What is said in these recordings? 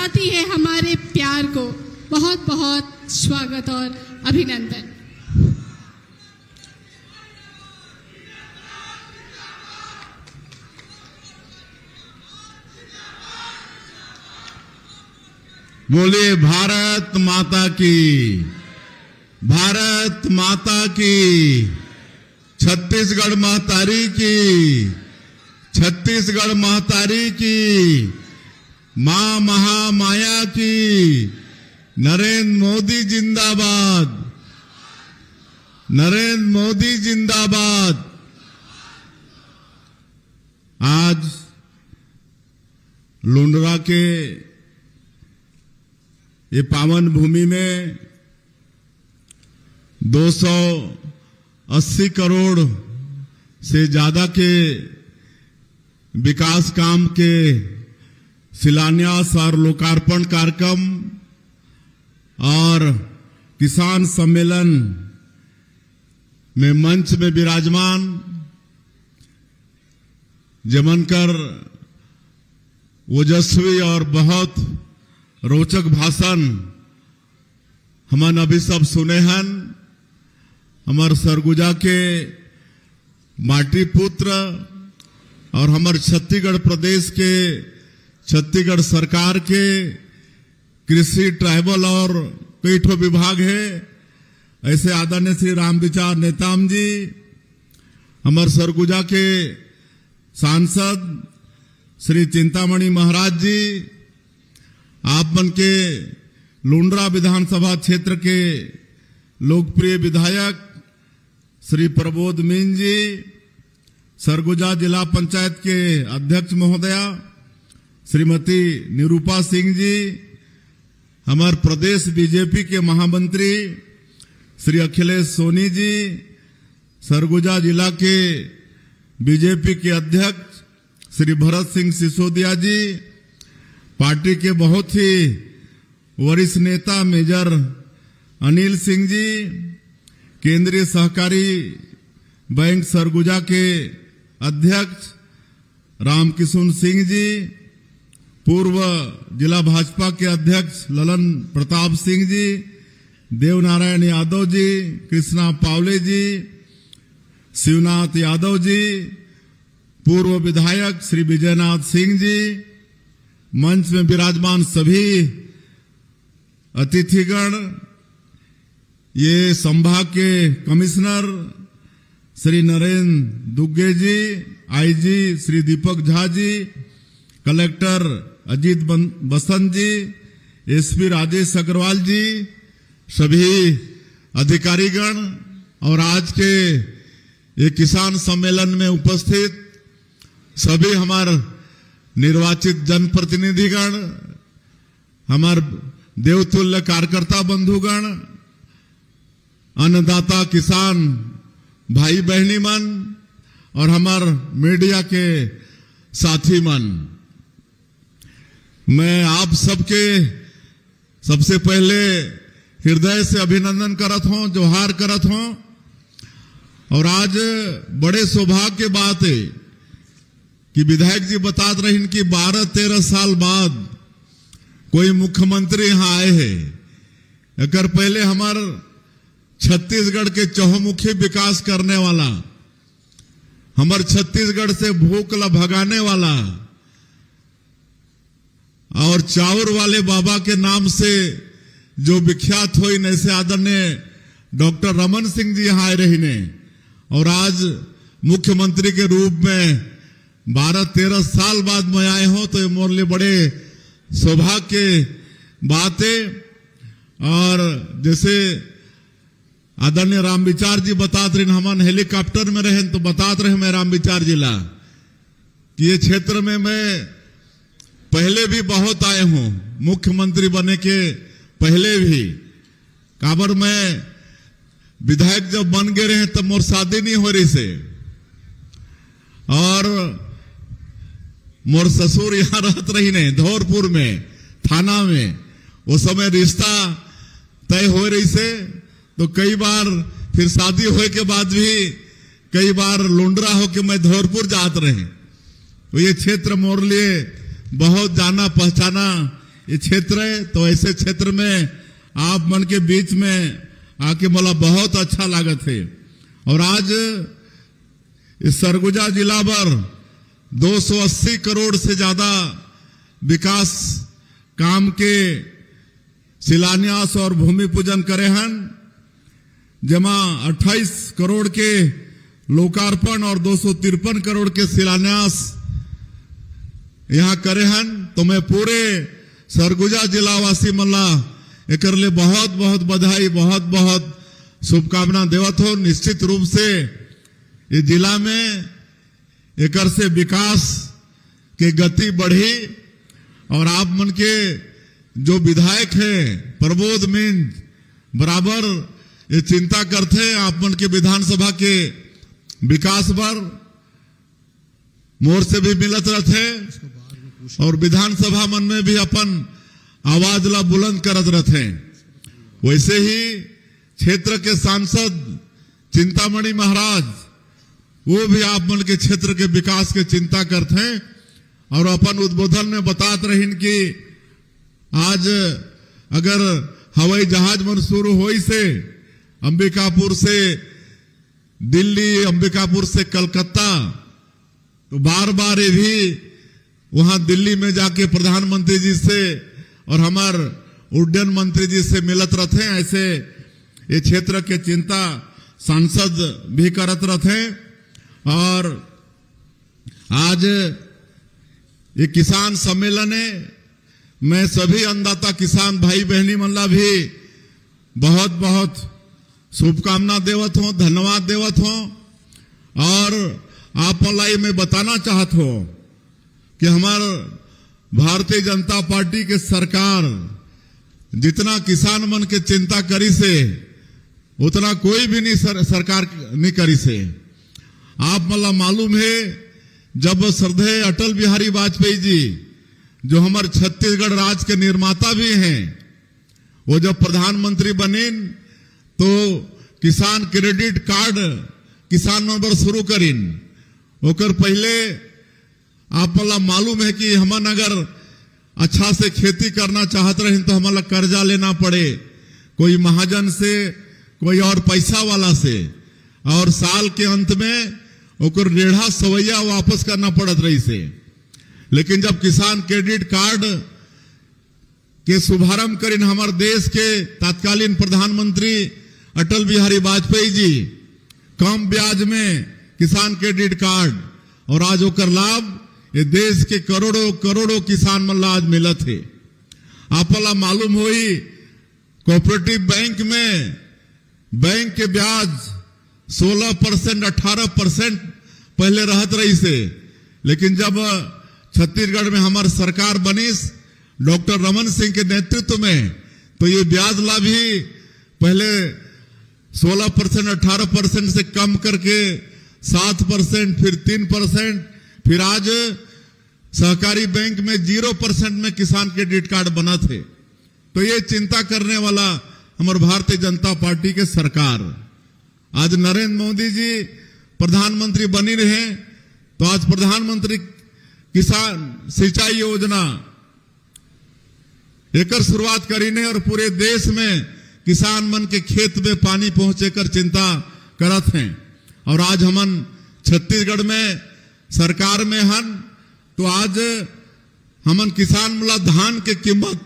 बढ़ाती है हमारे प्यार को। बहुत बहुत स्वागत और अभिनंदन। बोलिए भारत माता की, भारत माता की, छत्तीसगढ़ महतारी की, छत्तीसगढ़ महतारी की, मां महामाया की, नरेंद्र मोदी जिंदाबाद, नरेंद्र मोदी जिंदाबाद। आज लुंड्रा के ये पावन भूमि में 280 करोड़ से ज्यादा के विकास काम के शिलान्यास और लोकार्पण कार्यक्रम और किसान सम्मेलन में मंच में विराजमान जमनकर ओजस्वी और बहुत रोचक भाषण हमन अभी सब सुने हैं। हमार सरगुजा के माटी पुत्र और हमार छत्तीसगढ़ प्रदेश के छत्तीसगढ़ सरकार के कृषि ट्राइबल और कई ठो विभाग है, ऐसे आदरणीय श्री रामविचार नेताम जी, हमार सरगुजा के सांसद श्री चिंतामणि महाराज जी, आप मन के लुंड्रा विधानसभा क्षेत्र के लोकप्रिय विधायक श्री प्रबोध मीन जी, सरगुजा जिला पंचायत के अध्यक्ष महोदया श्रीमती निरूपा सिंह जी, हमारे प्रदेश बीजेपी के महामंत्री श्री अखिलेश सोनी जी, सरगुजा जिला के बीजेपी के अध्यक्ष श्री भरत सिंह सिसोदिया जी, पार्टी के बहुत ही वरिष्ठ नेता मेजर अनिल सिंह जी, केंद्रीय सहकारी बैंक सरगुजा के अध्यक्ष रामकिशुन सिंह जी, पूर्व जिला भाजपा के अध्यक्ष ललन प्रताप सिंह जी, देवनारायण यादव जी, कृष्णा पावले जी, शिवनाथ यादव जी, पूर्व विधायक श्री विजयनाथ सिंह जी, मंच में विराजमान सभी अतिथिगण, ये संभाग के कमिश्नर श्री नरेंद्र दुग्गे जी, आईजी श्री दीपक झा जी, कलेक्टर अजीत बसंत जी, एसपी राजेश अग्रवाल जी, सभी अधिकारीगण और आज के ये किसान सम्मेलन में उपस्थित सभी हमारे निर्वाचित जनप्रतिनिधिगण, हमारे देवतुल्य कार्यकर्ता बंधुगण, अन्नदाता किसान भाई बहनी मन और हमारे मीडिया के साथी मन, मैं आप सबके सबसे पहले हृदय से अभिनंदन करत हूं, जोहार करत हूं। और आज बड़े सौभाग्य की बात है कि विधायक जी बतात रहे कि 12-13 साल बाद कोई मुख्यमंत्री यहां आए हैं। एक पहले हमारे छत्तीसगढ़ के चहुमुखी विकास करने वाला, हमारे छत्तीसगढ़ से भूख ला भगाने वाला और चाउर वाले बाबा के नाम से जो विख्यात हुई, ऐसे आदरणीय डॉक्टर रमन सिंह जी यहाँ आए रही और आज मुख्यमंत्री के रूप में 12-13 साल बाद मैं आए हूं, तो ये मोर लिए बड़े सौभाग्य की बात है। और जैसे आदरणीय रामविचार जी बतात रहे, हम हेलीकॉप्टर में रहे तो बतात रहे मैं रामविचार जिला कि ये क्षेत्र में मैं पहले भी बहुत आए हूं, मुख्यमंत्री बने के पहले भी। काबर मैं विधायक जब बन गए रहे तब मोर शादी नहीं हो रही से, और मोर ससुर यहाँ रहत रही ने धौरपुर में थाना में, उस समय रिश्ता तय हो रही से, तो कई बार फिर शादी होए के बाद भी कई बार लुंड्रा हो के मैं धौरपुर जात रहे। तो ये क्षेत्र मोर लिए बहुत जाना पहचाना ये क्षेत्र है, तो ऐसे क्षेत्र में आप मन के बीच में आके मला बहुत अच्छा लागत है। और आज इस सरगुजा जिला भर 280 करोड़ से ज्यादा विकास काम के शिलान्यास और भूमि पूजन करे हन, जमा 28 करोड़ के लोकार्पण और 253 करोड़ के शिलान्यास यहाँ करे हन। तो मैं पूरे सरगुजा जिलावासी मल्ला एकर ले बहुत बहुत बधाई, बहुत बहुत शुभकामना देवत हो। निश्चित रूप से ये जिला में एकर से विकास के गति बढ़ी। और आप मन के जो विधायक है प्रबोध मिंज बराबर ये चिंता करते आप मन के विधानसभा के विकास पर मोर से भी मिलत रहते और विधानसभा मन में भी अपन आवाज ला बुलंद करत रहते। वैसे ही क्षेत्र के सांसद चिंतामणि महाराज वो भी आप मन के क्षेत्र के विकास के चिंता करते हैं और अपन उद्बोधन में बतात रहीन कि आज अगर हवाई जहाज मन शुरू हो से अंबिकापुर से दिल्ली, अंबिकापुर से कलकत्ता, तो बार बार ये भी वहां दिल्ली में जाके प्रधानमंत्री जी से और हमार उड्डयन मंत्री जी से मिलत रहते। ऐसे ये क्षेत्र के चिंता सांसद भी करत रहते। और आज ये किसान सम्मेलन है, मैं सभी अन्नदाता किसान भाई बहनी मल्ला भी बहुत बहुत शुभकामना देवत हूं, धन्यवाद देवत हूं। और आप मलाई मैं बताना चाहत हो कि हमार भारतीय जनता पार्टी के सरकार जितना किसान मन के चिंता करी से उतना कोई भी नहीं सरकार नहीं करी से। आप मला मालूम है जब श्रद्धेय अटल बिहारी वाजपेयी जी जो हमारे छत्तीसगढ़ राज्य के निर्माता भी हैं, वो जब प्रधानमंत्री बने तो किसान क्रेडिट कार्ड किसान नंबर शुरू करीन। ओकर पहले आप मला मालूम है कि हमन अगर अच्छा से खेती करना चाहत रहे तो हमारा कर्जा लेना पड़े, कोई महाजन से, कोई और पैसा वाला से, और साल के अंत में ओकर 1.5 सवैया वापस करना पड़त रही से। लेकिन जब किसान क्रेडिट कार्ड के शुभारंभ करीन हमारे देश के तत्कालीन प्रधानमंत्री अटल बिहारी वाजपेयी जी, कम ब्याज में किसान क्रेडिट कार्ड, और आज ओकर लाभ ये देश के करोड़ों करोड़ों किसान मन आज मिलत है। आपला मालूम होई कोऑपरेटिव बैंक में बैंक के ब्याज 16%, 18% पहले रहत रही से, लेकिन जब छत्तीसगढ़ में हमारी सरकार बनीस डॉक्टर रमन सिंह के नेतृत्व में, तो ये ब्याज लाभ ही पहले 16%, 18% से कम करके 7%, फिर 3%, फिर आज सहकारी बैंक में 0% में किसान क्रेडिट कार्ड बना थे। तो ये चिंता करने वाला हमारे भारतीय जनता पार्टी के सरकार, आज नरेंद्र मोदी जी प्रधानमंत्री बनी रहे, तो आज प्रधानमंत्री किसान सिंचाई योजना एकर शुरुआत करी ने और पूरे देश में किसान मन के खेत में पानी पहुंचे कर चिंता करत हैं। और आज हमन छत्तीसगढ़ में सरकार में हन, तो आज हमन किसान मला धान के कीमत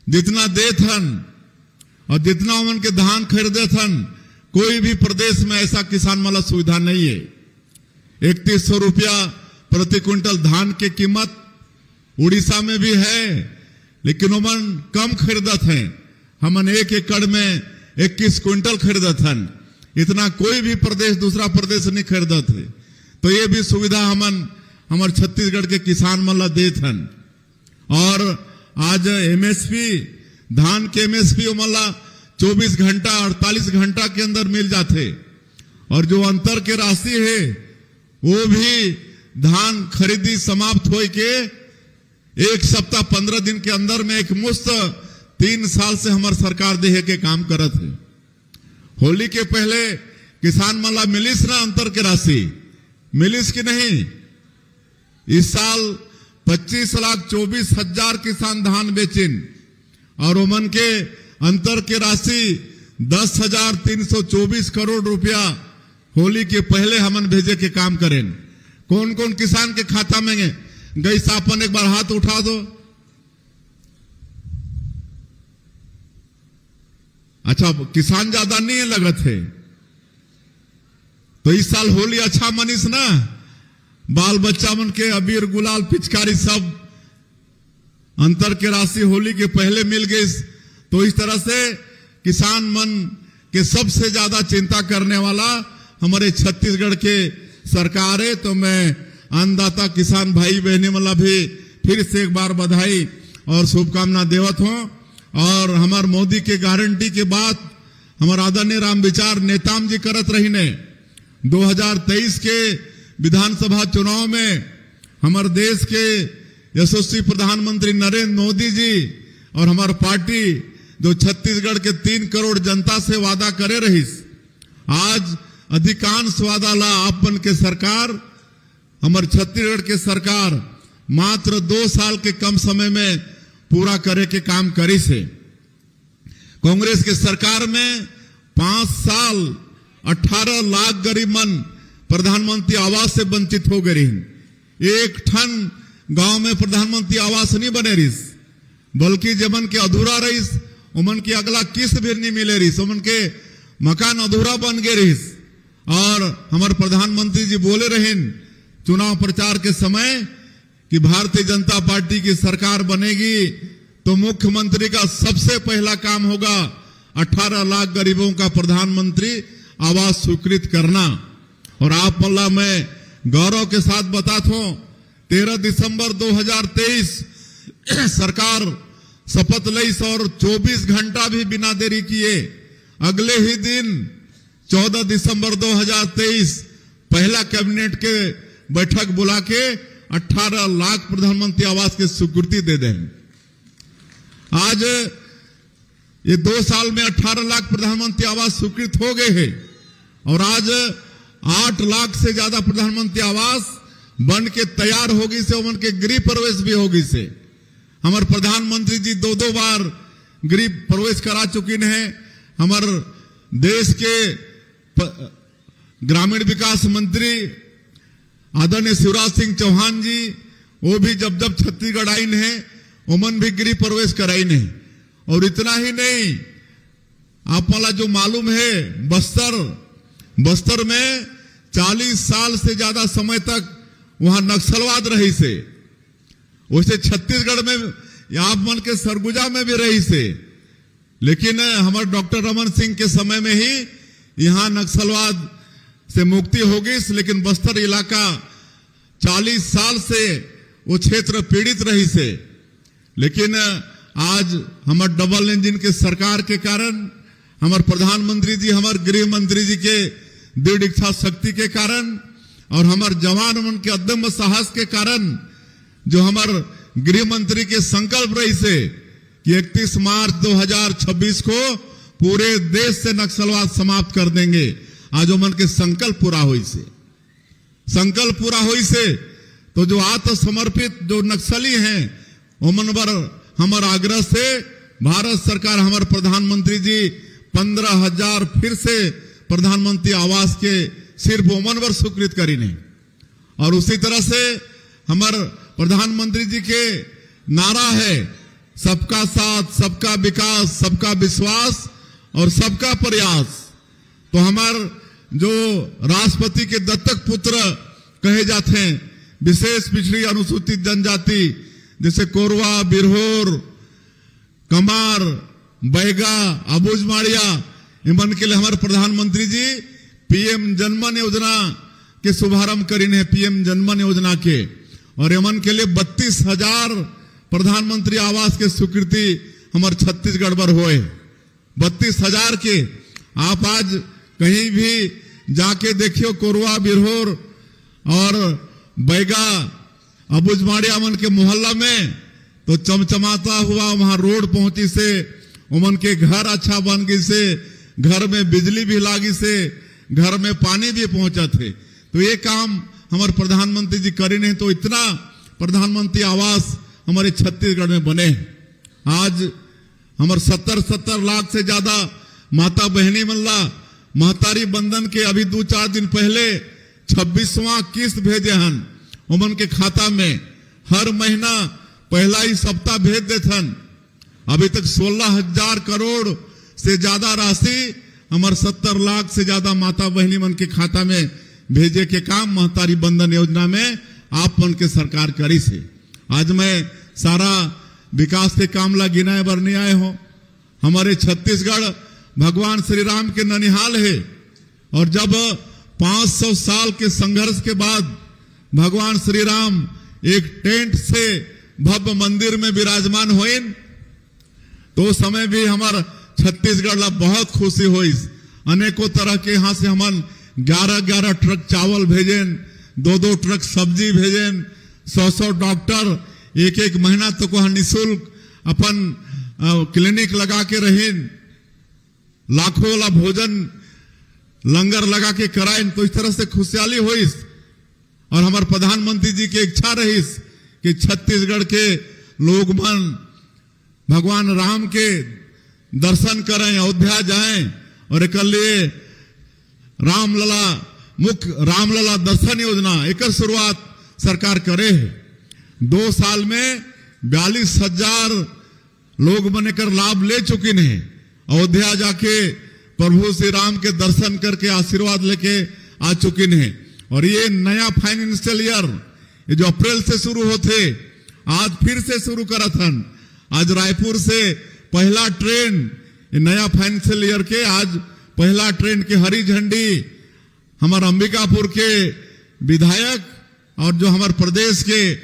जितना देत हन और जितना हमन के धान खरीदत हन, कोई भी प्रदेश में ऐसा किसान मला सुविधा नहीं है। 3100 रुपया प्रति क्विंटल धान की कीमत उड़ीसा में भी है, लेकिन हमन कम खरीदत हैं। हमन 1 एकड़ में 21 क्विंटल खरीदत हन, इतना कोई भी प्रदेश दूसरा प्रदेश नहीं खरीदत है। तो ये भी सुविधा हमन हमारे छत्तीसगढ़ के किसान मन देत हन। और आज एमएसपी धान के एमएसपी मला 24 घंटा 48 घंटा के अंदर मिल जाते, और जो अंतर के राशि है वो भी धान खरीदी समाप्त हो के 1 सप्ताह 15 दिन के अंदर में एक मुश्त 3 साल से हमारे सरकार देहे के काम करत है। होली के पहले किसान मला मिलिस ना अंतर के राशि मिलिस की नहीं। इस साल 25,24,000 किसान धान बेचिन और ओमन के अंतर के राशि 10,324 करोड़ रुपया होली के पहले हमन भेजे के काम करें। कौन कौन किसान के खाता में गई सापन एक बार हाथ उठा दो। अच्छा, किसान ज्यादा नहीं है लगत है, तो इस साल होली अच्छा मनीष ना, बाल बच्चा मन के अबीर गुलाल पिचकारी सब अंतर के राशि होली के पहले मिल गई। तो इस तरह से किसान मन के सबसे ज्यादा चिंता करने वाला हमारे छत्तीसगढ़ के सरकार है। तो मैं अन्नदाता किसान भाई बहनी वाला भी फिर से एक बार बधाई और शुभकामना देवत हूं। और हमार मोदी के गारंटी के बाद हमार आदरणीय राम विचार नेताम जी करत रही ने 2023 के विधानसभा चुनाव में हमारे देश के यशस्वी प्रधानमंत्री नरेंद्र मोदी जी और हमारी पार्टी जो छत्तीसगढ़ के 3 करोड़ जनता से वादा करे रही, आज अधिकांश वादा ला आपन के सरकार हमारे छत्तीसगढ़ के सरकार मात्र 2 साल के कम समय में पूरा करे के काम करी से। कांग्रेस के सरकार में 5 साल 18 लाख गरीब मन प्रधानमंत्री आवास से वंचित हो गए। एक ठन गांव में प्रधानमंत्री आवास नहीं बने रही, बल्कि जमन के अधूरा रही उमन की अगला किस्त भी नहीं मिले रही, उमन के मकान अधूरा बन गए रही। और हमारे प्रधानमंत्री जी बोले रहे चुनाव प्रचार के समय कि भारतीय जनता पार्टी की सरकार बनेगी तो मुख्यमंत्री का सबसे पहला काम होगा 18 लाख गरीबों का प्रधानमंत्री आवास स्वीकृत करना। और आप मल्ला मैं गौरव के साथ बताता हूं 13 दिसंबर 2023 सरकार शपथ ली और 24 घंटा भी बिना देरी किए अगले ही दिन 14 दिसंबर 2023 पहला कैबिनेट के बैठक बुला के 18 लाख प्रधानमंत्री आवास की स्वीकृति दे दें। आज ये 2 साल में 18 लाख प्रधानमंत्री आवास स्वीकृत हो गए हैं और आज 8 लाख से ज्यादा प्रधानमंत्री आवास बन के तैयार होगी से उनके गृह प्रवेश भी होगी से। हमारे प्रधानमंत्री जी 2 बार गृह प्रवेश करा चुके हैं। हमारे देश के ग्रामीण विकास मंत्री आदरणीय शिवराज सिंह चौहान जी वो भी जब छत्तीसगढ़ आई हैं उमन भी गृह प्रवेश कराई नहीं। और इतना ही नहीं, आप वाला जो मालूम है बस्तर में 40 साल से ज्यादा समय तक वहां नक्सलवाद रही से, वैसे छत्तीसगढ़ में आप मन के सरगुजा में भी रही से। लेकिन हमारे डॉक्टर रमन सिंह के समय में ही यहां नक्सलवाद से मुक्ति होगी। लेकिन बस्तर इलाका 40 साल से वो क्षेत्र पीड़ित रही से। लेकिन आज हमारे डबल इंजन के सरकार के कारण हमारे प्रधानमंत्री जी हमारे गृह मंत्री जी के दृढ़ इच्छा शक्ति के कारण और हमारे जवान मन के अदम्य साहस के कारण जो हमारे गृह मंत्री के संकल्प रही से कि 31 मार्च 2026 को पूरे देश से नक्सलवाद समाप्त कर देंगे, आज मन के संकल्प पूरा हुई से तो जो आत्मसमर्पित जो नक्सली हैं उमन पर हमारे आग्रह से भारत सरकार हमारे प्रधानमंत्री जी 15,000 फिर से प्रधानमंत्री आवास के सिर्फ उमन पर स्वीकृत करी नहीं। और उसी तरह से हमारे प्रधानमंत्री जी के नारा है सबका साथ, सबका विकास, सबका विश्वास और सबका प्रयास। तो हमारे जो राष्ट्रपति के दत्तक पुत्र कहे जाते हैं विशेष पिछड़ी अनुसूचित जनजाति जैसे कोरवा, बिरहोर, कमार, बैगा, अबुझमाड़िया इमन के लिए हमारे प्रधानमंत्री जी पीएम जनमन योजना के शुभारंभ करीन है, पीएम जनमन योजना के। और इमन के लिए 32,000 प्रधानमंत्री आवास के स्वीकृति हमारे छत्तीसगढ़ पर हुए 32,000 के। आप आज कहीं भी जाके देखियो कोरवा, बिरहोर और बैगा, अबुझमाड़िया मन के मोहल्ला में तो चमचमाता हुआ वहां रोड पहुंची से, उमन के घर अच्छा बन गई से, घर में बिजली भी लागी से, घर में पानी भी पहुंचा थे। तो ये काम हमारे प्रधानमंत्री जी करे नहीं। तो इतना प्रधानमंत्री आवास हमारे छत्तीसगढ़ में बने हैं। आज हमारे 70 लाख से ज्यादा माता बहनी मल्ला महतारी बंधन के अभी 2-4 दिन पहले 26वां किस्त भेजे हन उमन के खाता में। हर महीना पहला ही सप्ताह भेज देथन। अभी तक 16,000 करोड़ से ज्यादा राशि हमारे 70 लाख से ज्यादा माता बहनी मन के खाता में भेजे के काम महतारी बंधन योजना में आप मन के सरकार करी से। आज मैं सारा विकास के काम ला गिनाए बर नहीं आए हो। हमारे छत्तीसगढ़ भगवान श्री राम के ननिहाल है और जब 500 साल के संघर्ष के बाद भगवान श्री राम एक टेंट से भव्य मंदिर में विराजमान हुए तो उस समय भी हमारा छत्तीसगढ़ ला बहुत खुशी हुई। अनेकों तरह के यहाँ से हमन 11 ट्रक चावल भेजेन, 2 ट्रक सब्जी भेजेन, 100 डॉक्टर एक महीना तो को निःशुल्क अपन क्लिनिक लगा के रहें, लाखों वाला भोजन लंगर लगा के कराएं। तो इस तरह से खुशहाली हुई और हमारे प्रधानमंत्री जी की इच्छा रही कि छत्तीसगढ़ के लोग मन भगवान राम के दर्शन करें, अयोध्या जाएं और एक लिए रामलला दर्शन योजना एक शुरुआत सरकार करे है। 2 साल में 42,000 लोग बनकर लाभ ले चुके हैं। अयोध्या जाके प्रभु श्री राम के दर्शन करके आशीर्वाद लेके आ चुके हैं। और ये नया फाइनेंशियल ईयर ये जो अप्रैल से शुरू होते आज फिर से शुरू करा था। आज रायपुर से पहला ट्रेन नया फाइनेंशियल ईयर के आज पहला ट्रेन के हरी झंडी हमारे अंबिकापुर के विधायक और जो हमारे प्रदेश के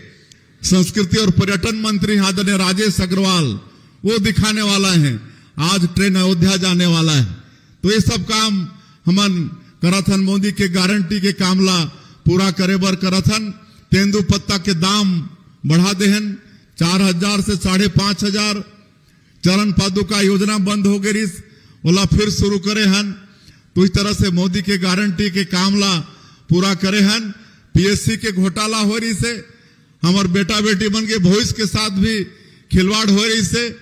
संस्कृति और पर्यटन मंत्री आदरणीय राजेश अग्रवाल वो दिखाने वाला है। आज ट्रेन अयोध्या जाने वाला है। तो ये सब काम हमन करथन मोदी के गारंटी के कामला पूरा करे बर करथन। तेंदु पत्ता के दाम बढ़ा देहन 4,000 से 5,500। चरण पादुका योजना बंद हो गई ओला फिर शुरू करे हन। तो इस तरह से मोदी के गारंटी के कामला पूरा करे हन। पीएससी के घोटाला हो रही से हमारे बेटा बेटी बन के भविष्य के साथ भी खिलवाड़ हो रही से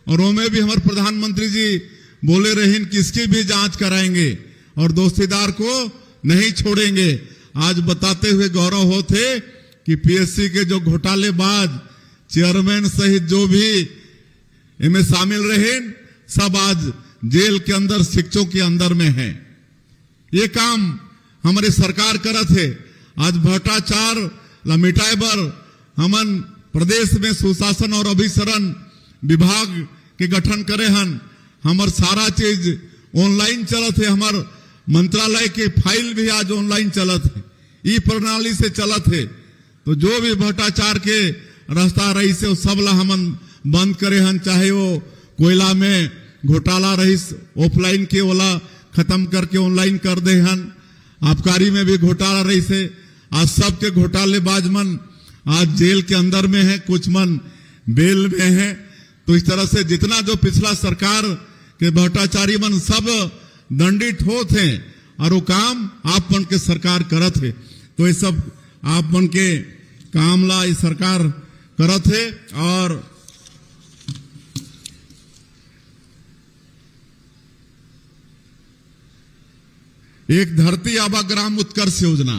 और वो में भी हमारे प्रधानमंत्री जी बोले रहे कि इसकी भी जांच कराएंगे और दोषीदार को नहीं छोड़ेंगे। आज बताते हुए गौरव होते कि पीएससी के जो घोटालेबाज चेयरमैन सहित जो भी इनमें शामिल रहे सब आज जेल के अंदर शिक्षकों के अंदर में है। ये काम हमारी सरकार करत है। आज भ्रष्टाचार ला मिटाए बर हमन प्रदेश में सुशासन और अभिसरण विभाग के गठन करे हन। हमार सारा चीज ऑनलाइन चलत है। हमार मंत्रालय के फाइल भी आज ऑनलाइन चलत है, ई प्रणाली से चलत है। तो जो भी भ्रष्टाचार के रास्ता रही से सब ला हमन बंद करे हन। चाहे वो कोयला में घोटाला रही ऑफलाइन के ओला खत्म करके ऑनलाइन कर दे हन। आबकारी में भी घोटाला रही से आज सबके घोटालेबाज मन आज जेल के अंदर में है, कुछ मन बेल में है। तो इस तरह से जितना जो पिछला सरकार के भ्रष्टाचारी मन सब दंडित होते हैं और वो काम आप मन के सरकार करत है। तो ये सब आप मन के काम ला ये सरकार करत है। और एक धरती आबा ग्राम उत्कर्ष योजना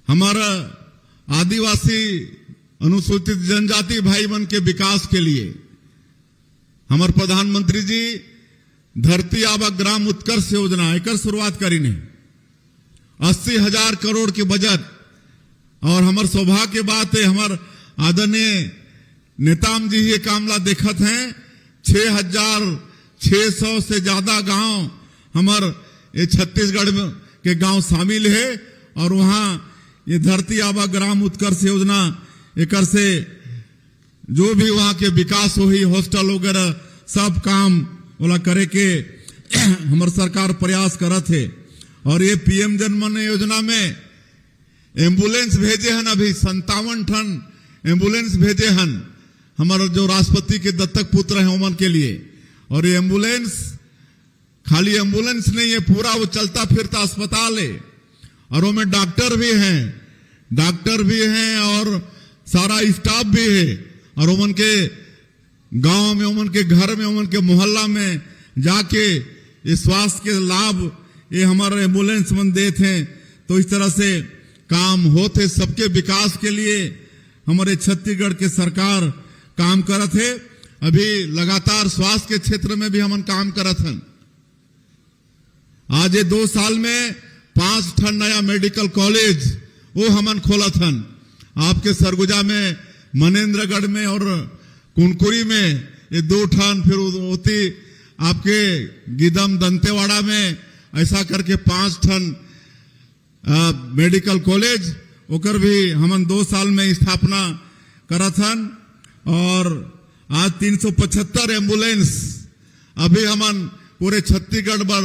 हमारा आदिवासी अनुसूचित जनजाति भाई मन के विकास के लिए हमारे प्रधानमंत्री जी धरती आबा ग्राम उत्कर्ष योजना एक शुरुआत करी ने 80,000 करोड़ के बजट। और हमारे सौभाग्य की बात है हमारे आदरणीय नेताम जी ये कामला देखत हैं। 6,600 से ज्यादा गांव हमारे ये छत्तीसगढ़ के गांव शामिल है और वहां ये धरती आबा ग्राम उत्कर्ष योजना एक से जो भी वहां के विकास हुई हॉस्टल वगैरह सब काम वाला करे के हमारे सरकार प्रयास करत है। और ये पीएम जन मन योजना में एम्बुलेंस भेजे हन। अभी 57 टन एम्बुलेंस भेजे हन हमारे जो राष्ट्रपति के दत्तक पुत्र हैं उमन के लिए। और ये एम्बुलेंस खाली एम्बुलेंस नहीं है, पूरा वो चलता फिरता अस्पताल है। और वो में डॉक्टर भी हैं और सारा स्टाफ भी है और उमन के गांव में, उमन के घर में, उमन के मोहल्ला में जाके ये स्वास्थ्य के लाभ ये हमारे एम्बुलेंस मन देते हैं। तो इस तरह से काम होते सबके विकास के लिए हमारे छत्तीसगढ़ के सरकार काम करत है। अभी लगातार स्वास्थ्य के क्षेत्र में भी हमन काम करत हन। आज ये 2 साल में 5 ठन नया मेडिकल कॉलेज वो हमन खोलत हन। आपके सरगुजा में, मनेन्द्रगढ़ में और कुनकुरी में ये 2 ठन, फिर होती आपके गिदम दंतेवाड़ा में, ऐसा करके 5 ठन मेडिकल कॉलेज ओकर भी हमन 2 साल में स्थापना करत हन। और आज 375 एम्बुलेंस अभी हमन पूरे छत्तीसगढ़ भर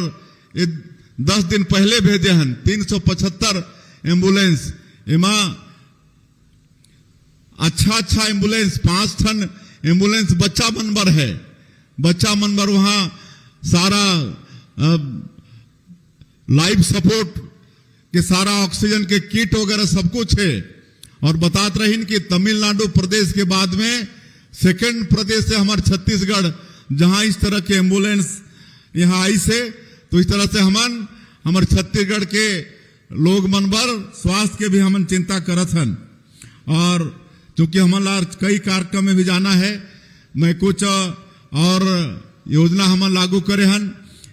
10 दिन पहले भेजे हन। 375 एम्बुलेंस एमा अच्छा एम्बुलेंस 5 ठन एम्बुलेंस बच्चा मनबर है। बच्चा मनबर वहां सारा लाइफ सपोर्ट के सारा ऑक्सीजन के किट वगैरह सब कुछ है। और बतात रहीन कि तमिलनाडु प्रदेश के बाद में सेकंड प्रदेश है हमारे छत्तीसगढ़, जहां इस तरह के एम्बुलेंस यहाँ आई से। तो इस तरह से हमन हमारे छत्तीसगढ़ के लोग मनबर स्वास्थ्य के भी हमन चिंता करत हन। और चूंकि हमन कई कार्यक्रम में भी जाना है, मैं कुछ और योजना हमन लागू करे हन।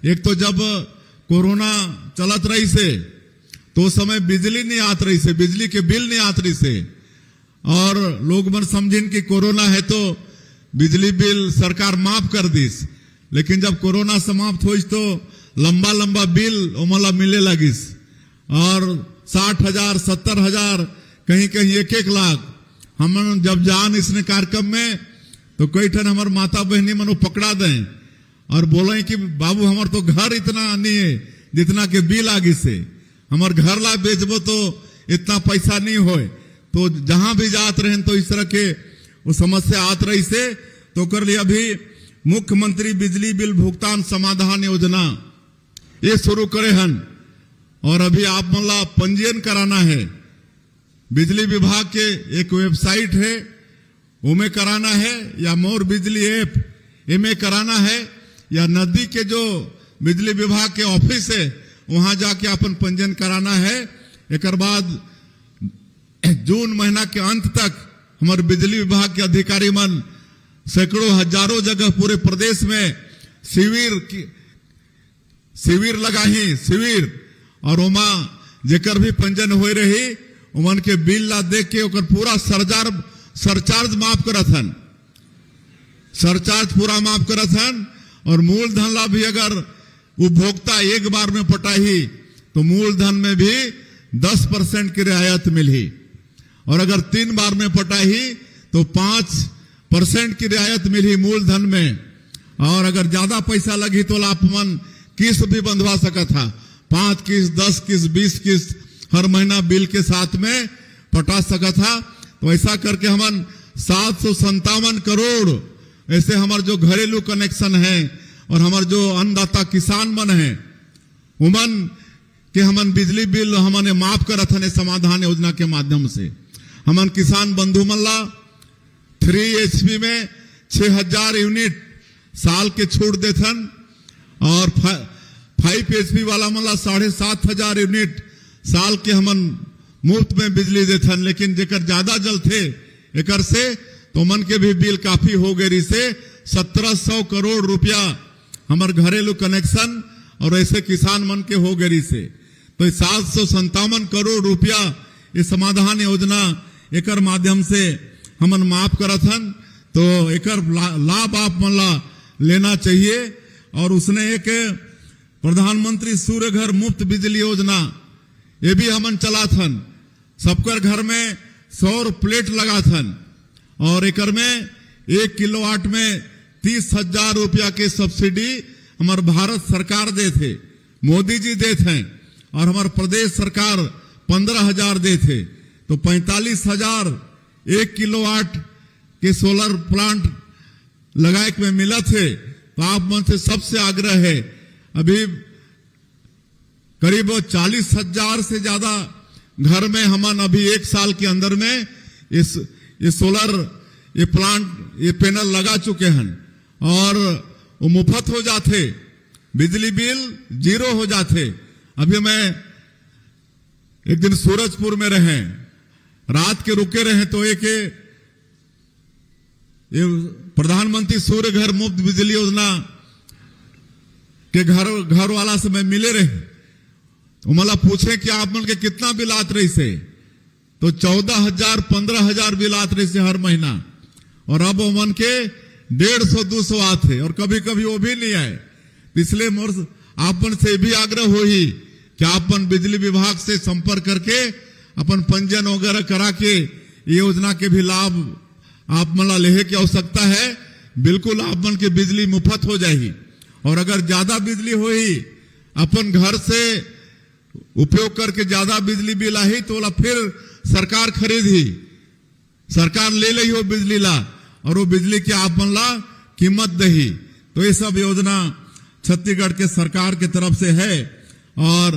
एक तो जब कोरोना चलत रही से तो समय बिजली नहीं आत रही से, बिजली के बिल नहीं आत रही से, और लोग मन समझिन कि कोरोना है तो बिजली बिल सरकार माफ कर दीस। लेकिन जब कोरोना समाप्त हो तो लंबा लंबा बिल ओमला मिले लगिस, और 60,000, 70,000, कहीं कहीं 1-1 लाख। हम जब जान इसने कार्यक्रम में तो कई ठन हमार माता बहनी मन पकड़ा दें और बोले कि बाबू हमार तो घर इतना नहीं है जितना के बिल आगे से, हमार घर ला बेचबो तो इतना पैसा नहीं होए। तो जहां भी जात रहे तो इस तरह के वो समस्या आत रही से, तो कर लिया अभी मुख्यमंत्री बिजली बिल भुगतान समाधान योजना ये शुरू करे हन। और अभी आप मतलब पंजीयन कराना है, बिजली विभाग के एक वेबसाइट है उमें कराना है, या मोर बिजली ऐप इमें कराना है, या नदी के जो बिजली विभाग के ऑफिस है वहां जाके अपन पंजीयन कराना है। एक बाद जून महीना के अंत तक हमारे बिजली विभाग के अधिकारी मन सैकड़ों हजारों जगह पूरे प्रदेश में शिविर लगाही शिविर, और ओमा जेकर भी पंजीयन हो रही उमन के बिल ला देख के ओकर पूरा सरचार्ज माफ करत हन, सरचार्ज पूरा माफ करत हन। और मूलधन ला भी अगर उपभोक्ता एक बार में पटाही तो मूलधन में भी 10% की रियायत मिली, और अगर 3 बार में पटाही तो 5% की रियायत मिली मूलधन में। और अगर ज्यादा पैसा लगी तो आप मन किस्त भी बंधवा सका था, 5 किस्त, 10 किस्त, 20 किस्त हर महीना बिल के साथ में पटा सका था। तो ऐसा करके हमन 757 करोड़ ऐसे हमारे जो घरेलू कनेक्शन है और हमारे जो अन्नदाता किसान मन है उमन के हमन बिजली बिल हमने माफ करत हन समाधान योजना के माध्यम से। हमन किसान बंधु मन ला 3 HP में 6,000 यूनिट साल के छूट देथन, और 5 HP वाला मन ला 7,500 यूनिट साल के हमन मुफ्त में बिजली देथन। लेकिन जेकर ज्यादा जल थे एकर से तो मन के भी बिल काफी हो गई से 1700 करोड़ रुपया हमार घरेलू कनेक्शन और ऐसे किसान मन के हो गई से। तो 757 करोड़ रुपया ये समाधान योजना एकर माध्यम से हमन माफ करत हन। तो एकर लाभ आप मन ला लेना चाहिए। और उसने एक प्रधानमंत्री सूर्य घर मुफ्त बिजली योजना ये भी हमन चलात हन, सबकर घर में सौर प्लेट लगात हन, और एकर में 1 किलोवाट में 30,000 रुपया के सब्सिडी हमारे भारत सरकार दे थे, मोदी जी दे थे, और हमारे प्रदेश सरकार 15,000 दे थे। तो 45,000 1 किलोवाट के सोलर प्लांट लगाए में मिला थे। तो आप मन से सबसे आग्रह है, अभी करीब 40,000 से ज्यादा घर में हमन अभी 1 साल के अंदर में इस ये सोलर ये प्लांट ये पैनल लगा चुके हैं और वो मुफ्त हो जाते, बिजली बिल जीरो हो जाते। अभी मैं एक दिन सूरजपुर में रहे, रात के रुके रहे तो एक ये प्रधानमंत्री सूर्य घर मुफ्त बिजली योजना के घर वाला से मैं मिले रहे, तो मला पूछे कि आप मन के कितना बिल आत रही से, तो 14,000 15,000 बिल आत रही से हर महीना, और अब वो मन के 150-200 आते और कभी कभी वो भी नहीं आए। पिछले वर्ष आपन से भी आग्रह हो ही कि आपन बिजली विभाग से संपर्क करके अपन पंजीयन वगैरह करा के ये योजना के भी लाभ आप मला लेहे की आवश्यकता है। बिल्कुल आप मन के बिजली मुफ्त हो जाएगी, और अगर ज्यादा बिजली हो ही अपन घर से उपयोग करके ज्यादा बिजली बिल आई तो ला फिर सरकार खरीद ही, सरकार ले ली हो बिजली ला, और वो बिजली की आप मन ला कीमत दही। तो ये सब योजना छत्तीसगढ़ के सरकार की तरफ से है। और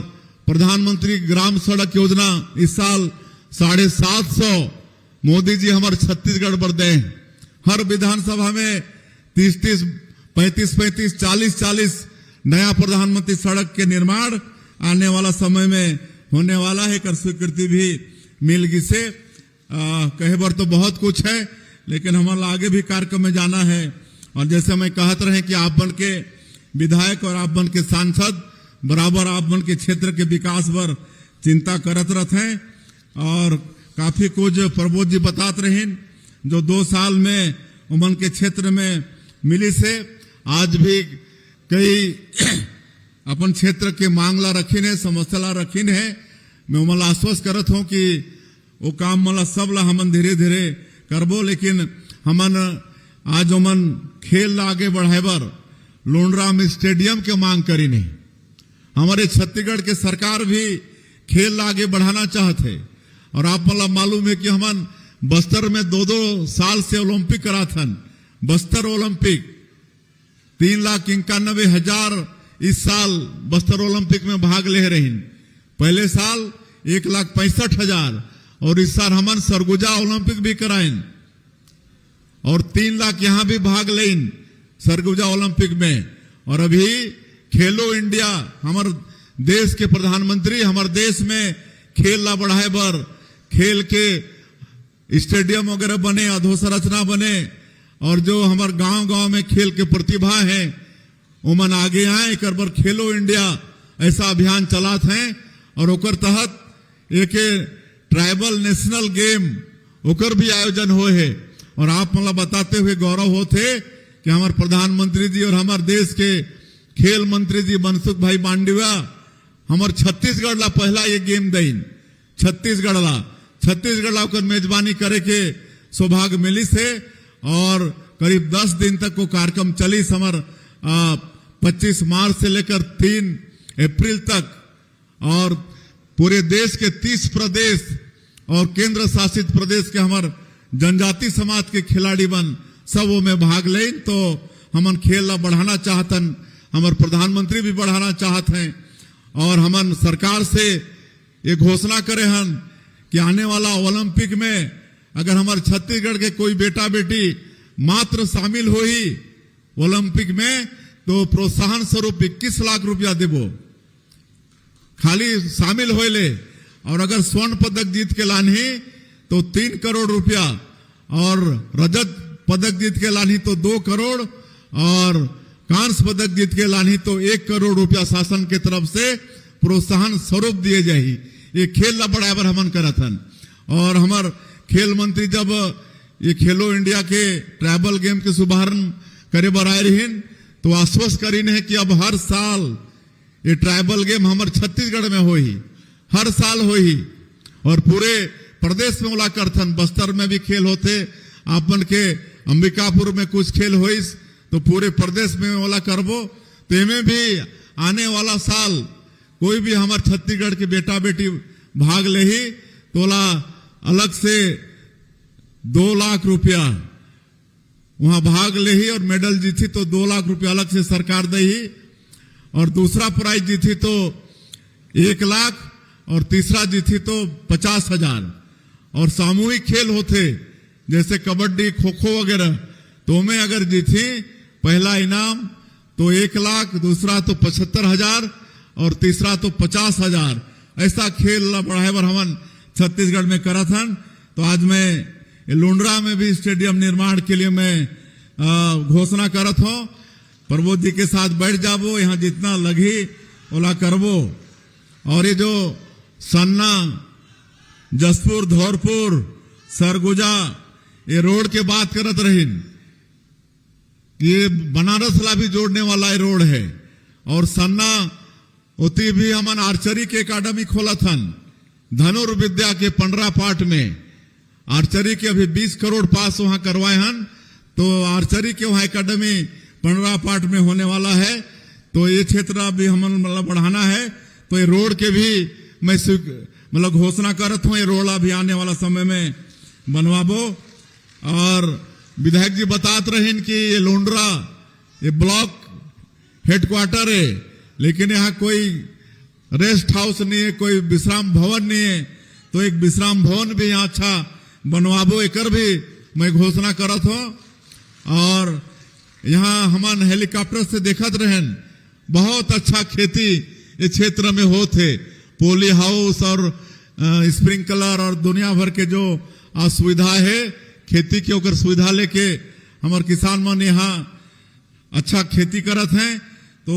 प्रधानमंत्री ग्राम सड़क योजना इस साल 750 मोदी जी हमारे छत्तीसगढ़ पर दे। हर विधानसभा में 30-30, 35-35, 40-40 नया प्रधानमंत्री सड़क के निर्माण आने वाला समय में होने वाला है। कर स्वीकृति भी मिल गई से कहे बर तो बहुत कुछ है, लेकिन हमारा आगे भी कार्यक्रम में जाना है। और जैसे मैं कहते रहे कि आप बन के विधायक और आप बन के सांसद बराबर आप बन के क्षेत्र के विकास पर चिंता करत रहते हैं। और काफी कुछ प्रबोध जी बताते रहे जो 2 साल में उमन के क्षेत्र में मिली से, आज भी कई अपन क्षेत्र के मांगला रखीन है, समस्या रखीन है। मैं उमन आश्वस्त करत हूं कि वो काम मला सब ला हमन धीरे धीरे करबो, लेकिन हमन आज उमन खेल ला आगे बढ़ाए बर लोनराम स्टेडियम के मांग करी नहीं। हमारे छत्तीसगढ़ के सरकार भी खेल ला आगे बढ़ाना चाहते, और आप मला मालूम है कि हमन बस्तर में 2-2 साल से ओलंपिक कराथन। बस्तर ओलंपिक 3,91,000 इस साल बस्तर ओलंपिक में भाग ले रही। पहले साल 1,65,000 और इस साल हमन सरगुजा ओलंपिक भी कराइन और 3 लाख यहां भी भाग लेन सरगुजा ओलंपिक में। और अभी खेलो इंडिया हमारे देश के प्रधानमंत्री हमारे देश में खेल ला बढ़ाए बर खेल के स्टेडियम वगैरह बने, अधोसंरचना बने, और जो हमारे गांव गांव में खेल के प्रतिभा है उमन आगे आए। कर बर खेलो इंडिया ऐसा अभियान चलात हैं, और ओकर तहत एक ट्राइबल नेशनल गेम ओकर भी आयोजन हो है। और आप मतलब बताते हुए गौरव होते कि हमारे प्रधानमंत्री जी और हमारे देश के खेल मंत्री जी मनसुख भाई मांडविया हमारे छत्तीसगढ़ ला पहला ये गेम देन। छत्तीसगढ़ ला ओकर मेजबानी करे के सौभाग्य मिली से, और करीब 10 दिन तक वो कार्यक्रम चली। हमार 25 मार्च से लेकर 3 अप्रैल तक, और पूरे देश के 30 प्रदेश और केंद्र शासित प्रदेश के हमारे जनजाति समाज के खिलाड़ी बन सब वो में भाग लें। तो हमन खेल ला बढ़ाना चाहतन, हमारे प्रधानमंत्री भी बढ़ाना चाहते हैं, और हमन सरकार से ये घोषणा करे हन कि आने वाला ओलंपिक में अगर हमारे छत्तीसगढ़ के कोई बेटा बेटी मात्र शामिल हो ही ओलंपिक में तो प्रोत्साहन स्वरूप 21 लाख रुपया देबो, खाली शामिल हो ले। और अगर स्वर्ण पदक जीत के लानी तो 3 करोड़ रुपया, और रजत पदक जीत के लानी तो 2 करोड़, और कांस्य पदक जीत के लानी तो 1 करोड़ रुपया शासन के तरफ से प्रोत्साहन स्वरूप दिए जाही। ये खेल ला बराबर हमन करथन। और हमार खेल मंत्री जब ये खेलो इंडिया के ट्राइबल गेम के शुभारंभ करे बर आए रही तो आश्वस्त करीन है कि अब हर साल ये ट्राइबल गेम हमारे छत्तीसगढ़ में हो ही, हर साल हो ही, और पूरे प्रदेश में ओला करथन। बस्तर में भी खेल होते, आपन के अंबिकापुर में कुछ खेल होइस, तो पूरे प्रदेश में ओला करबो। तो इनमें भी आने वाला साल कोई भी हमारे छत्तीसगढ़ के बेटा बेटी भाग ले ही तो ओला अलग से 2 लाख रुपया वहां भाग ले ही, और मेडल जीती तो 2 लाख रुपया अलग से सरकार दे ही, और दूसरा प्राइज जीती तो 1 लाख, और तीसरा जीती तो 50,000। और सामूहिक खेल होते जैसे कबड्डी, खो खो वगैरह, तो मैं अगर जीती पहला इनाम तो 1 लाख, दूसरा तो 75,000 और तीसरा तो 50,000। ऐसा खेल बढ़ाए बर हमन छत्तीसगढ़ में करा था। तो आज मैं लुंड्रा में भी स्टेडियम निर्माण के लिए मैं घोषणा करत हूं। प्रमोद जी के साथ बैठ जाबो, यहाँ जितना लगी ओला करबो। और ये जो सन्ना, जसपुर, धौरपुर, सरगुजा ये रोड के बात करत रहीन, ये बनारस ला भी जोड़ने वाला रोड है। और सन्ना उती भी हमन आर्चरी के एकेडमी खोला था, धनुर्विद्या के 15 पार्ट में आर्चरी के अभी 20 करोड़ पास वहां करवाए हन। तो आर्चरी के वहां एकेडमी 15 पार्ट में होने वाला है। तो ये क्षेत्र भी हमन मतलब बढ़ाना है। तो ये रोड के भी मैं मतलब घोषणा करत हूं, ये रोड अभी आने वाला समय में बनवाबो। और विधायक जी बतात रहे कि ये लुंड्रा ये ब्लॉक हेडक्वार्टर है, लेकिन यहाँ कोई रेस्ट हाउस नहीं है, कोई विश्राम भवन नहीं है। तो एक विश्राम भवन भी यहाँ अच्छा बनवाबो, एकर भी मैं घोषणा करत हूं। और यहाँ हमन हेलीकॉप्टर से देखत रहन, बहुत अच्छा खेती इस क्षेत्र में होते, पोली हाउस और स्प्रिंकलर और दुनिया भर के जो सुविधा है खेती के, ओकर सुविधा लेके हमारे किसान मन यहाँ अच्छा खेती करत हैं। तो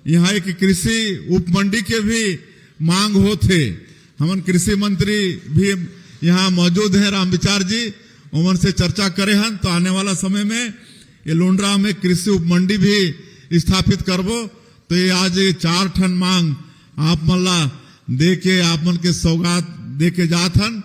यहाँ एक कृषि उपमंडी के भी मांग होते। हमन कृषि मंत्री भी यहाँ मौजूद हैं, रामविचार जी, उमन से चर्चा करे हन। तो आने वाला समय में ये लुंड्रा में कृषि उपमंडी भी स्थापित करबो। तो ये आज 4 ठन मांग आप मन ला दे के, आप मन के सौगात दे के जात हन।